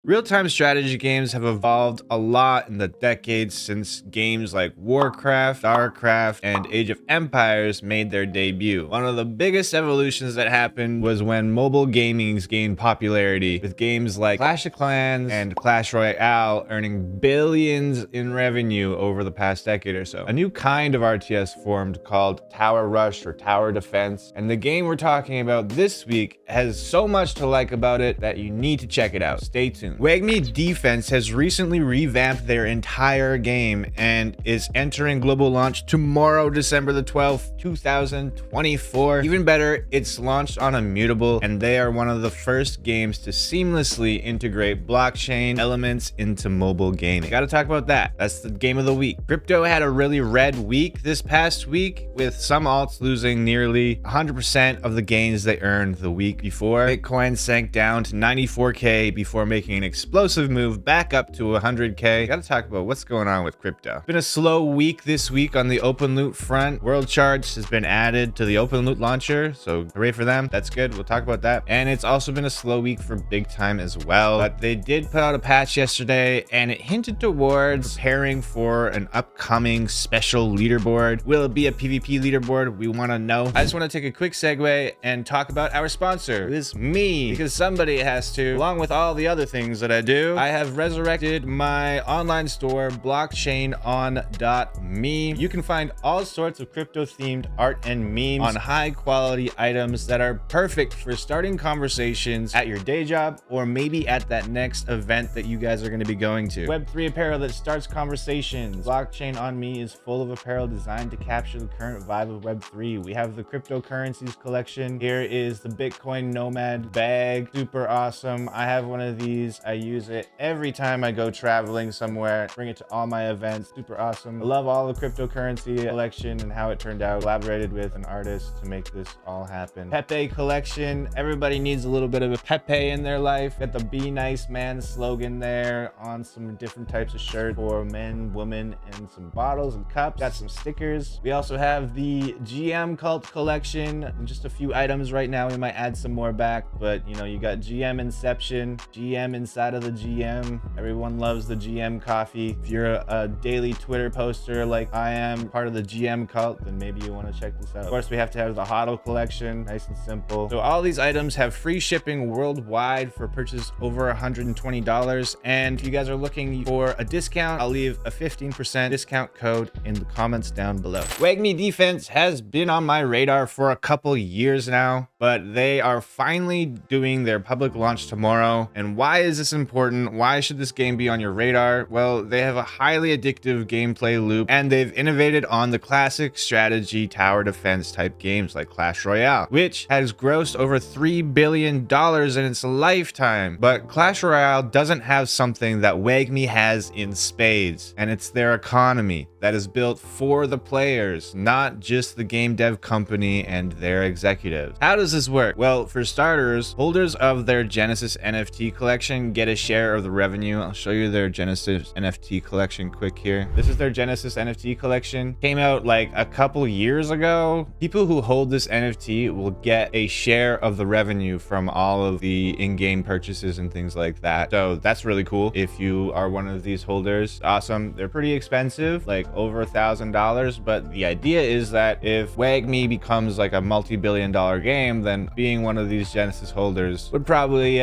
Real-time strategy games have evolved a lot in the decades since games like Warcraft, Starcraft, and Age of Empires made their debut. One of the biggest evolutions that happened was when mobile gaming gained popularity, with games like Clash of Clans and Clash Royale earning billions in revenue over the past decade or so. A new kind of RTS formed called Tower Rush or Tower Defense, and the game we're talking about this week has so much to like about it that you need to check it out. Stay tuned. Wagmi Defense has recently revamped their entire game and is entering global launch tomorrow, December the 12th, 2024. Even better, it's launched on Immutable, and they are one of the first games to seamlessly integrate blockchain elements into mobile gaming. Gotta talk about that. That's the game of the week. Crypto had a really red week this past week, with some alts losing nearly 100% of the gains they earned the week before. Bitcoin sank down to 94K before making an explosive move back up to 100K. Gotta talk about what's going on with crypto. It's been a slow week this week on the Openloot front. Worldshards has been added to the Openloot launcher, so hooray for them. That's good. We'll talk about that. And it's also been a slow week for Big Time as well. But they did put out a patch yesterday, and it hinted towards preparing for an upcoming special leaderboard. Will it be a PvP leaderboard? We want to know. I just want to take a quick segue and talk about our sponsor. It is me, because somebody has to. Along with all the other things that I do, I have resurrected my online store, blockchain.me. You can find all sorts of crypto themed art and memes on high quality items that are perfect for starting conversations at your day job, or maybe at that next event that you guys are going to be going to. Web3 apparel that starts conversations. Blockchain on Me is full of apparel designed to capture the current vibe of Web3. We have the cryptocurrencies collection. Here is the Bitcoin Nomad bag. Super awesome. I have one of these. I use it every time I go traveling somewhere. Bring it to all my events. Super awesome. I love all the cryptocurrency collection and how it turned out. Collaborated with an artist to make this all happen. Pepe collection. Everybody needs a little bit of a Pepe in their life. Got the Be Nice Man slogan there on some different types of shirts for men, women, and some bottles and cups. Got some stickers. We also have the GM Cult collection and just a few items right now. We might add some more back, but you know, you got GM Inception, GM inside of the GM. Everyone loves the GM coffee. If you're a daily Twitter poster like I am, part of the GM cult, then maybe you want to check this out. Of course, we have to have the HODL collection, nice and simple. So all these items have free shipping worldwide for purchase over $120. And if you guys are looking for a discount, I'll leave a 15% discount code in the comments down below. Wagmi Defense has been on my radar for a couple years now, but they are finally doing their public launch tomorrow. And why is this important? Why should this game be on your radar? Well, they have a highly addictive gameplay loop, and they've innovated on the classic strategy tower defense type games like Clash Royale, which has grossed over $3 billion in its lifetime. But Clash Royale doesn't have something that Wagmi has in spades, and it's their economy that is built for the players, not just the game dev company and their executives. How does this work? Well, for starters, holders of their Genesis NFT collection get a share of the revenue. I'll show you their Genesis NFT collection quick here. This is their Genesis NFT collection. Came out like a couple years ago. People who hold this NFT will get a share of the revenue from all of the in-game purchases and things like that. So that's really cool if you are one of these holders. Awesome. They're pretty expensive, like over $1,000, but the idea is that if Wagmi becomes like a multi-billion-dollar game, then being one of these Genesis holders would probably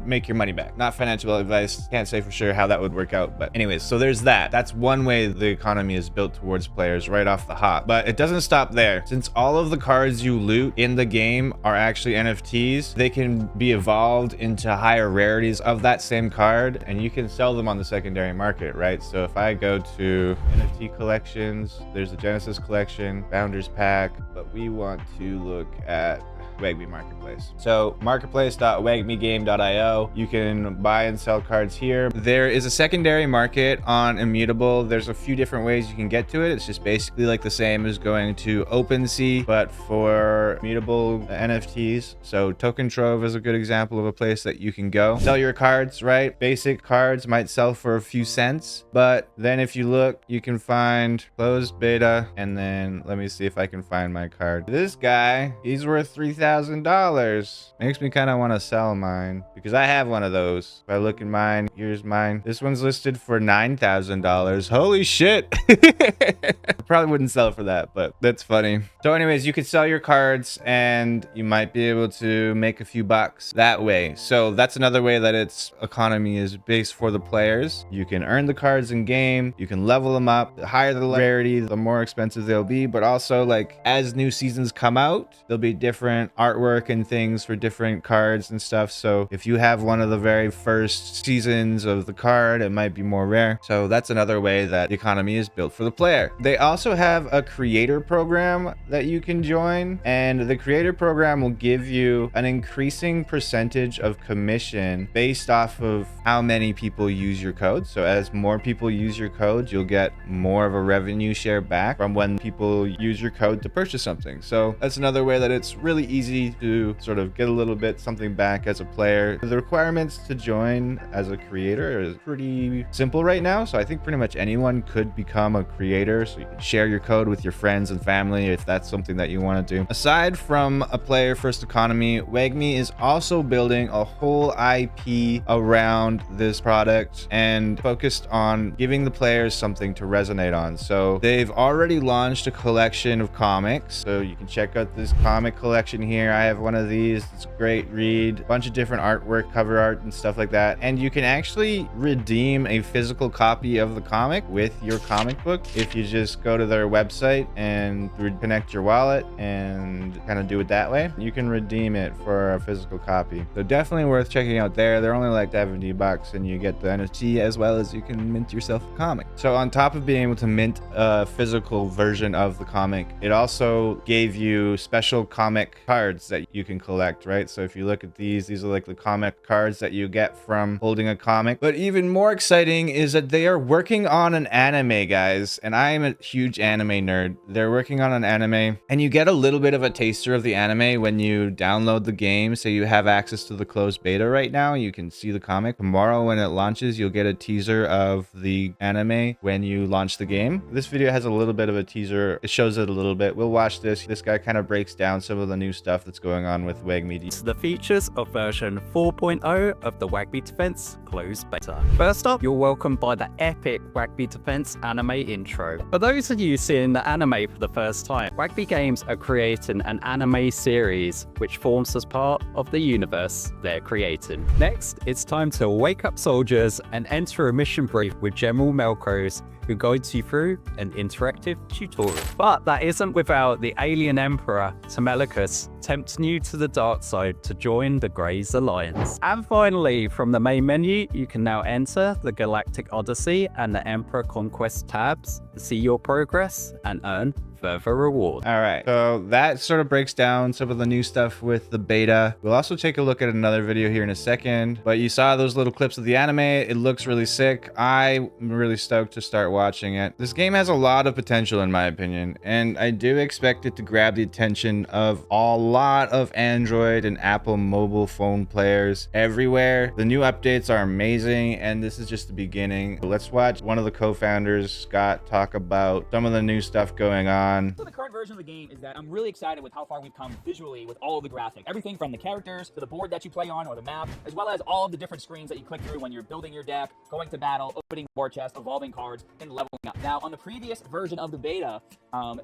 make your money back. Not financial advice, can't say for sure how that would work out, but anyways, so there's that. That's one way the economy is built towards players right off the hop. But it doesn't stop there. Since all of the cards you loot in the game are actually NFTs, they can be evolved into higher rarities of that same card, and you can sell them on the secondary market, right? So if I go to NFT collections, there's the Genesis collection, Founders Pack, but we want to look at Wagmi Marketplace. So marketplace.wagmigame.io, you can buy and sell cards here. There is a secondary market on Immutable. There's a few different ways you can get to it. It's just basically like the same as going to OpenSea, but for Immutable NFTs. So Token Trove is a good example of a place that you can go. Sell your cards, right? Basic cards might sell for a few cents, but then if you look, you can find closed beta, and then let me see if I can find my card. This guy, he's worth $3,000. $3,000. Makes me kind of want to sell mine because I have one of those. If I look at mine, here's mine. This one's listed for $9,000. Holy shit. I probably wouldn't sell for that, but that's funny. So anyways, you could sell your cards and you might be able to make a few bucks that way. So that's another way that its economy is based for the players. You can earn the cards in game, you can level them up. The higher the rarity, the more expensive they'll be, but also like as new seasons come out, there'll be different artwork and things for different cards and stuff. So if you have one of the very first seasons of the card, it might be more rare. So that's another way that the economy is built for the player. They also have a creator program that you can join, and the creator program will give you an increasing percentage of commission based off of how many people use your code. So as more people use your code, you'll get more of a revenue share back from when people use your code to purchase something. So that's another way that it's really easy to sort of get a little bit something back as a player. The requirements to join as a creator is pretty simple right now. So I think pretty much anyone could become a creator. So you can share your code with your friends and family if that's something that you want to do. Aside from a player first economy, Wagmi is also building a whole IP around this product and focused on giving the players something to resonate on. So they've already launched a collection of comics. So you can check out this comic collection here. I have one of these. It's a great read. A bunch of different artwork, cover art and stuff like that. And you can actually redeem a physical copy of the comic with your comic book if you just go to their website and connect your wallet and kind of do it that way. You can redeem it for a physical copy. So definitely worth checking out there. They're only like $70 and you get the NFT as well as you can mint yourself a comic. So on top of being able to mint a physical version of the comic, it also gave you special comic cards that you can collect, right? So if you look at these are like the comic cards that you get from holding a comic. But even more exciting is that they are working on an anime, guys. And I am a huge anime nerd. They're working on an anime and you get a little bit of a taster of the anime when you download the game. So you have access to the closed beta right now. You can see the comic. Tomorrow when it launches, you'll get a teaser of the anime when you launch the game. This video has a little bit of a teaser. It shows it a little bit. We'll watch this. This guy kind of breaks down some of the new stuff that's going on with Wagmi. The features of version 4.0 of the Wagmi Defense closed beta. First up, you're welcomed by the epic Wagmi Defense anime intro. For those of you seeing the anime for the first time, Wagmi Games are creating an anime series which forms as part of the universe they're creating. Next, it's time to wake up soldiers and enter a mission brief with General Melkos, who guides you through an interactive tutorial. But that isn't without the alien emperor, Temelicus, tempting you to the dark side to join the Greys Alliance. And finally, from the main menu, you can now enter the Galactic Odyssey and the Emperor Conquest tabs to see your progress and earn further reward. All right, so that sort of breaks down some of the new stuff with the beta. We'll also take a look at another video here in a second, but you saw those little clips of the anime. It looks really sick. I'm really stoked to start watching it. This game has a lot of potential in my opinion, and I do expect it to grab the attention of a lot of Android and Apple mobile phone players everywhere. The new updates are amazing, and this is just the beginning. Let's watch one of the co-founders, Scott, talk about some of the new stuff going on. So the current version of the game is that I'm really excited with how far we've come visually with all of the graphics. Everything from the characters to the board that you play on or the map, as well as all of the different screens that you click through when you're building your deck, going to battle, opening war chest, evolving cards, and leveling up. Now, on the previous version of the beta,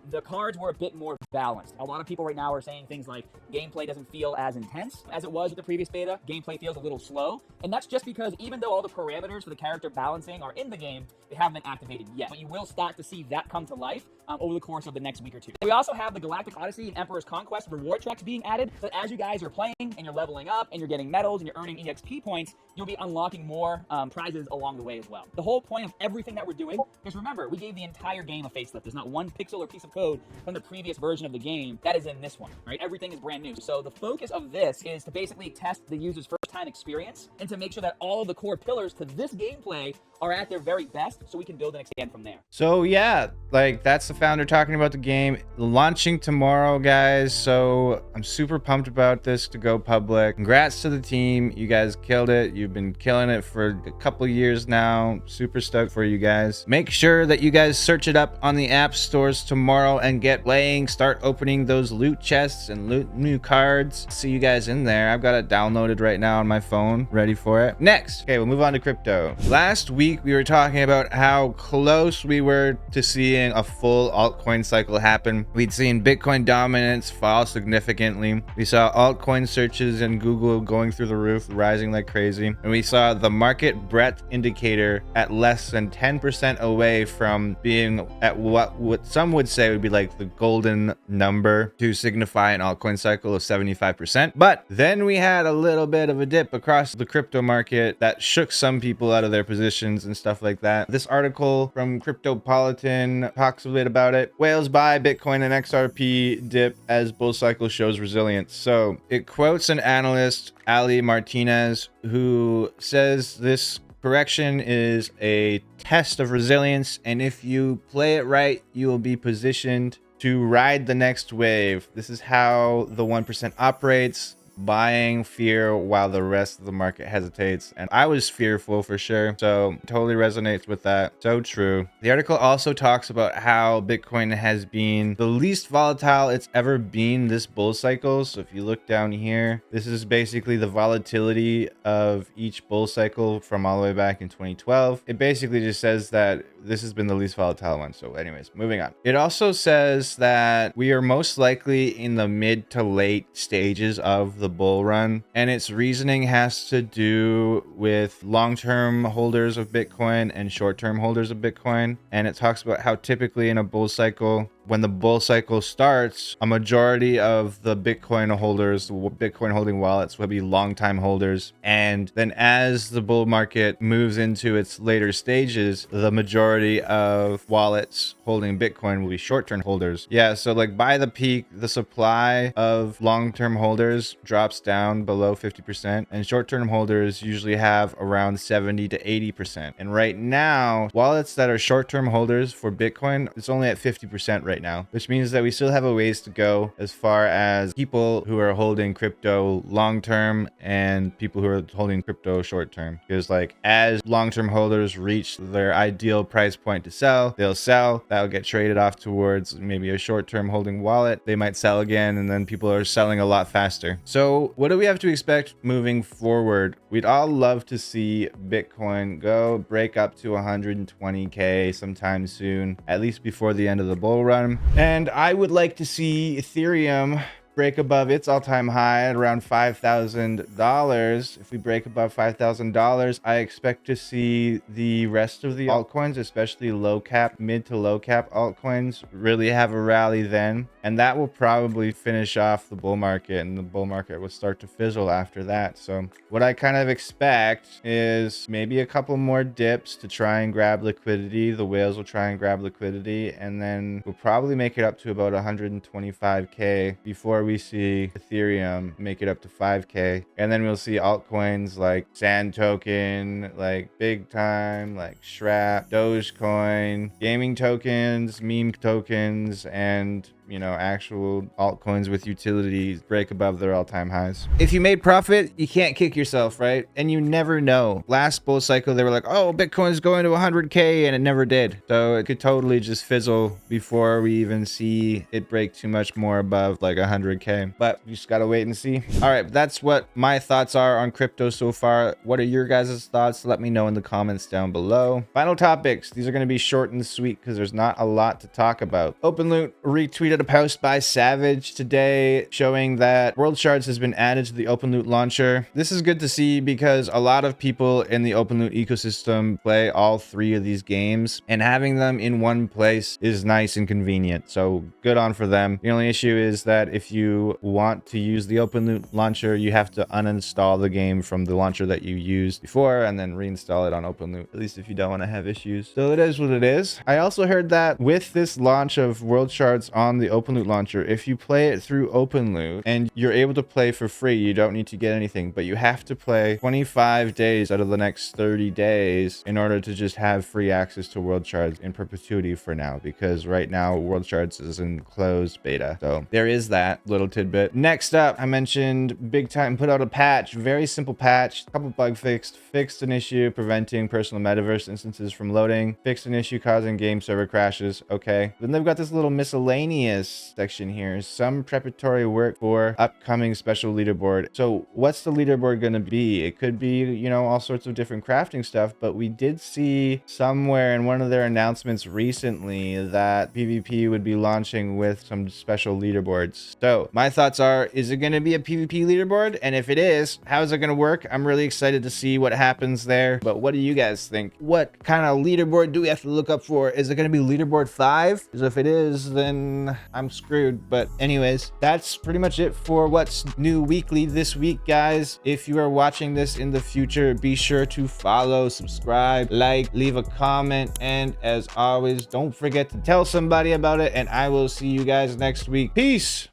the cards were a bit more balanced. A lot of people right now are saying things like gameplay doesn't feel as intense as it was with the previous beta. Gameplay feels a little slow, and that's just because even though all the parameters for the character balancing are in the game, they haven't been activated yet. But you will start to see that come to life over the course of the next week or two. We also have the Galactic Odyssey and Emperor's Conquest reward tracks being added, so as you guys are playing and you're leveling up and you're getting medals and you're earning EXP points, you'll be unlocking more prizes along the way as well. The whole point of everything that we're doing is, remember, we gave the entire game a facelift. There's not one pixel or piece of code from the previous version of the game that is in this one, right? Everything is brand new. So the focus of this is to basically test the user's first time real-time experience and to make sure that all of the core pillars to this gameplay are at their very best so we can build and expand from there. So yeah, like that's the founder talking about the game launching tomorrow, guys. So I'm super pumped about this to go public. Congrats to the team. You guys killed it. You've been killing it for a couple years now. Super stoked for you guys. Make sure that you guys search it up on the app stores tomorrow and get playing. Start opening those loot chests and loot new cards. See you guys in there. I've got it downloaded right now on my phone, ready for it. Next, okay, we'll move on to crypto. Last week we were talking about how close we were to seeing a full altcoin cycle happen. We'd seen Bitcoin dominance fall significantly. We saw altcoin searches in Google going through the roof, rising like crazy. And we saw the market breadth indicator at less than 10% away from being at what some would say would be like the golden number to signify an altcoin cycle of 75%. But then we had a little bit of a dip across the crypto market that shook some people out of their positions and stuff like that. This article from Cryptopolitan talks a bit about it. Whales buy Bitcoin and XRP dip as bull cycle shows resilience. So it quotes an analyst, Ali Martinez, who says this correction is a test of resilience, and if you play it right, you will be positioned to ride the next wave. This is how the 1% operates. Buying fear while the rest of the market hesitates. And I was fearful for sure. So totally resonates with that. So true. The article also talks about how Bitcoin has been the least volatile it's ever been this bull cycle. So if you look down here, this is basically the volatility of each bull cycle from all the way back in 2012. It basically just says that this has been the least volatile one. So anyways, moving on. It also says that we are most likely in the mid to late stages of the bull run, and its reasoning has to do with long-term holders of Bitcoin and short-term holders of Bitcoin. And it talks about how typically in a bull cycle, when the bull cycle starts, a majority of the Bitcoin holders, Bitcoin holding wallets, will be long-time holders. And then as the bull market moves into its later stages, the majority of wallets holding Bitcoin will be short-term holders. Yeah, so like by the peak, the supply of long-term holders drops down below 50%, and short-term holders usually have around 70 to 80%. And right now, wallets that are short-term holders for Bitcoin, it's only at 50% right now, which means that we still have a ways to go as far as people who are holding crypto long-term and people who are holding crypto short-term. Because like as long-term holders reach their ideal price point to sell, they'll sell. That'll get traded off towards maybe a short-term holding wallet. They might sell again, and then people are selling a lot faster. So what do we have to expect moving forward? We'd all love to see Bitcoin go break up to 120K sometime soon, at least before the end of the bull run. And I would like to see Ethereum break above its all-time high at around $5,000. If we break above $5,000, I expect to see the rest of the altcoins, especially low cap, mid to low cap altcoins, really have a rally then. And that will probably finish off the bull market, and the bull market will start to fizzle after that. So what I kind of expect is maybe a couple more dips to try and grab liquidity. The whales will try and grab liquidity, and then we'll probably make it up to about 125K before we see Ethereum make it up to 5K. And then we'll see altcoins like Sand Token, like Big Time, like Shrap, Dogecoin, gaming tokens, meme tokens, and actual altcoins with utilities break above their all-time highs. If you made profit, you can't kick yourself, right? And you never know. Last bull cycle, they were like, oh, Bitcoin's going to 100K, and it never did. So it could totally just fizzle before we even see it break too much more above like 100K. But you just gotta wait and see. All right, that's what my thoughts are on crypto so far. What are your guys' thoughts? Let me know in the comments down below. Final topics. These are gonna be short and sweet because there's not a lot to talk about. Openloot retweeted a post by Savage today showing that Worldshards has been added to the Openloot launcher. This is good to see because a lot of people in the Openloot ecosystem play all three of these games, and having them in one place is nice and convenient. So good on for them. The only issue is that if you want to use the Openloot launcher, you have to uninstall the game from the launcher that you used before and then reinstall it on Openloot, at least if you don't want to have issues. So it is what it is. I also heard that with this launch of Worldshards on the Openloot launcher. If you play it through Openloot and you're able to play for free, you don't need to get anything, but you have to play 25 days out of the next 30 days in order to just have free access to Worldshards in perpetuity for now, because right now Worldshards is in closed beta. So there is that little tidbit. Next up, I mentioned Big Time put out a patch, very simple patch, couple bug fixed an issue preventing personal metaverse instances from loading, fixed an issue causing game server crashes. Okay. Then they've got this little miscellaneous section here, some preparatory work for upcoming special leaderboard. So what's the leaderboard going to be? It could be, you know, all sorts of different crafting stuff, but we did see somewhere in one of their announcements recently that PvP would be launching with some special leaderboards. So my thoughts are, is it going to be a PvP leaderboard? And if it is, how is it going to work? I'm really excited to see what happens there. But what do you guys think? What kind of leaderboard do we have to look up for? Is it going to be leaderboard 5? Because if it is, then I'm screwed. But anyways, that's pretty much it for what's new weekly this week, guys. If you are watching this in the future, be sure to follow, subscribe, like, leave a comment, and as always, don't forget to tell somebody about it, and I will see you guys next week. Peace.